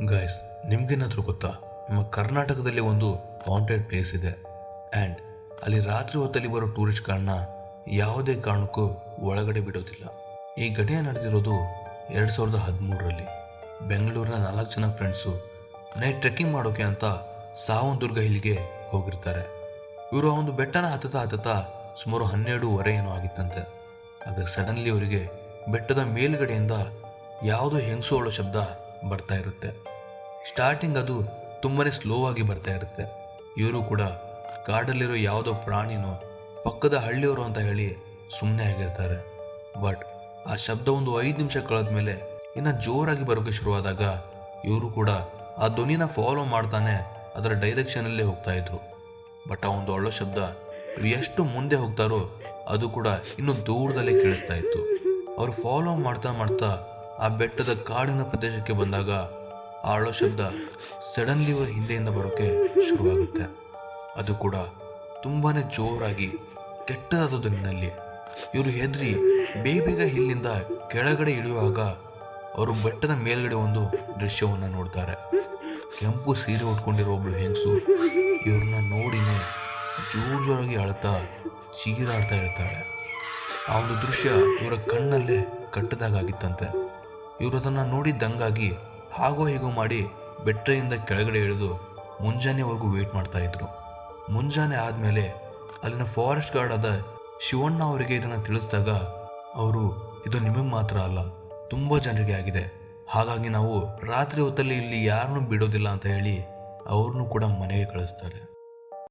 Guys, ನಿಮ್ಗೇನಾದ್ರೂ ಗೊತ್ತಾ, ನಮ್ಮ ಕರ್ನಾಟಕದಲ್ಲಿ ಒಂದು ಹಾಂಟೆಡ್ ಪ್ಲೇಸ್ ಇದೆ ಆ್ಯಂಡ್ ಅಲ್ಲಿ ರಾತ್ರಿ ಹೊತ್ತಲ್ಲಿ ಬರೋ ಟೂರಿಸ್ಟ್ಗಳನ್ನ ಯಾವುದೇ ಕಾರಣಕ್ಕೂ ಒಳಗಡೆ ಬಿಡೋದಿಲ್ಲ. ಈ ಘಟನೆ ನಡೆದಿರೋದು 2013ರಲ್ಲಿ. ಬೆಂಗಳೂರಿನ 4 ಜನ ಫ್ರೆಂಡ್ಸು ನೈಟ್ ಟ್ರೆಕ್ಕಿಂಗ್ ಮಾಡೋಕೆ ಅಂತ ಸಾವಂದುರ್ಗ ಹಿಲ್ಗೆ ಹೋಗಿರ್ತಾರೆ. ಇವರು ಆ ಒಂದು ಬೆಟ್ಟನ ಹತ್ತತಾ ಸುಮಾರು 12:30 ಏನೋ ಆಗಿತ್ತಂತೆ. ಆಗ ಸಡನ್ಲಿ ಅವರಿಗೆ ಬೆಟ್ಟದ ಮೇಲ್ಗಡೆಯಿಂದ ಯಾವುದೋ ಹೆಂಗಸೋಳೋ ಶಬ್ದ ಬರ್ತಾ ಇರುತ್ತೆ. ಸ್ಟಾರ್ಟಿಂಗ್ ಅದು ತುಂಬಾನೇ ಸ್ಲೋ ಆಗಿ ಬರ್ತಾ ಇರುತ್ತೆ. ಇವರು ಕೂಡ ಕಾಡಲ್ಲಿರೋ ಯಾವುದೋ ಪ್ರಾಣಿನೋ ಪಕ್ಕದ ಹಳ್ಳಿಯವರು ಅಂತ ಹೇಳಿ ಸುಮ್ಮನೆ ಆಗಿರ್ತಾರೆ. ಬಟ್ ಆ ಶಬ್ದ ಒಂದು 5 ನಿಮಿಷ ಕಳೆದ ಮೇಲೆ ಇನ್ನು ಜೋರಾಗಿ ಬರೋಕೆ ಶುರುವಾದಾಗ ಇವರು ಕೂಡ ಆ ಧ್ವನಿನ ಫಾಲೋ ಮಾಡ್ತಾನೆ ಅದರ ಡೈರೆಕ್ಷನಲ್ಲೇ ಹೋಗ್ತಾ ಇದ್ರು. ಬಟ್ ಆ ಒಂದು ಅಳ್ಳೋ ಶಬ್ದ ಇವ್ರು ಎಷ್ಟು ಮುಂದೆ ಹೋಗ್ತಾರೋ ಅದು ಕೂಡ ಇನ್ನು ದೂರದಲ್ಲೇ ಕೇಳಿಸ್ತಾ ಇತ್ತು. ಅವರು ಫಾಲೋ ಮಾಡ್ತಾ ಆ ಬೆಟ್ಟದ ಕಾಡಿನ ಪ್ರದೇಶಕ್ಕೆ ಬಂದಾಗ ಆ ಅಳೋ ಶಬ್ದ ಸಡನ್ಲಿ ಇವರ ಹಿಂದೆಯಿಂದ ಬರೋಕೆ ಶುರುವಾಗುತ್ತೆ. ಅದು ಕೂಡ ತುಂಬಾನೇ ಜೋರಾಗಿ ಕೆಟ್ಟದಾದ ಧ್ವನಿನಲ್ಲಿ. ಇವರು ಹೆದರಿ ಬೇಗ ಹಿಲ್ಲಿಂದ ಕೆಳಗಡೆ ಇಳಿಯುವಾಗ ಅವರು ಬೆಟ್ಟದ ಮೇಲ್ಗಡೆ ಒಂದು ದೃಶ್ಯವನ್ನು ನೋಡ್ತಾರೆ. ಕೆಂಪು ಸೀರೆ ಉಟ್ಕೊಂಡಿರೋ ಒಬ್ಳು ಹೆಂಗಸು ಇವ್ರನ್ನ ನೋಡಿನೇ ಜೋರಾಗಿ ಅಳ್ತಾ ಚೀರಾಡ್ತಾ ಇರ್ತಾಳೆ. ಆ ಒಂದು ದೃಶ್ಯ ಇವರ ಕಣ್ಣಲ್ಲೇ ಕಟ್ಟದಾಗಿತ್ತಂತೆ. ಇವರು ಅದನ್ನು ನೋಡಿದ್ದಂಗಾಗಿ ಹಾಗೋ ಹೀಗೋ ಮಾಡಿ ಬೆಟ್ಟದಿಂದ ಕೆಳಗಡೆ ಇಳಿದು ಮುಂಜಾನೆವರೆಗೂ ವೇಟ್ ಮಾಡ್ತಾ ಇದ್ರು. ಮುಂಜಾನೆ ಆದಮೇಲೆ ಅಲ್ಲಿನ ಫಾರೆಸ್ಟ್ ಗಾರ್ಡ್ ಆದ ಶಿವಣ್ಣ ಅವರಿಗೆ ಇದನ್ನು ತಿಳಿಸಿದಾಗ ಅವರು, ಇದು ನಿಮಗೆ ಮಾತ್ರ ಅಲ್ಲ, ತುಂಬ ಜನರಿಗೆ ಆಗಿದೆ, ಹಾಗಾಗಿ ನಾವು ರಾತ್ರಿ ಹೊತ್ತಲ್ಲಿ ಇಲ್ಲಿ ಯಾರನ್ನೂ ಬಿಡೋದಿಲ್ಲ ಅಂತ ಹೇಳಿ ಅವ್ರನ್ನೂ ಕೂಡ ಮನೆಗೆ ಕಳಿಸ್ತಾರೆ.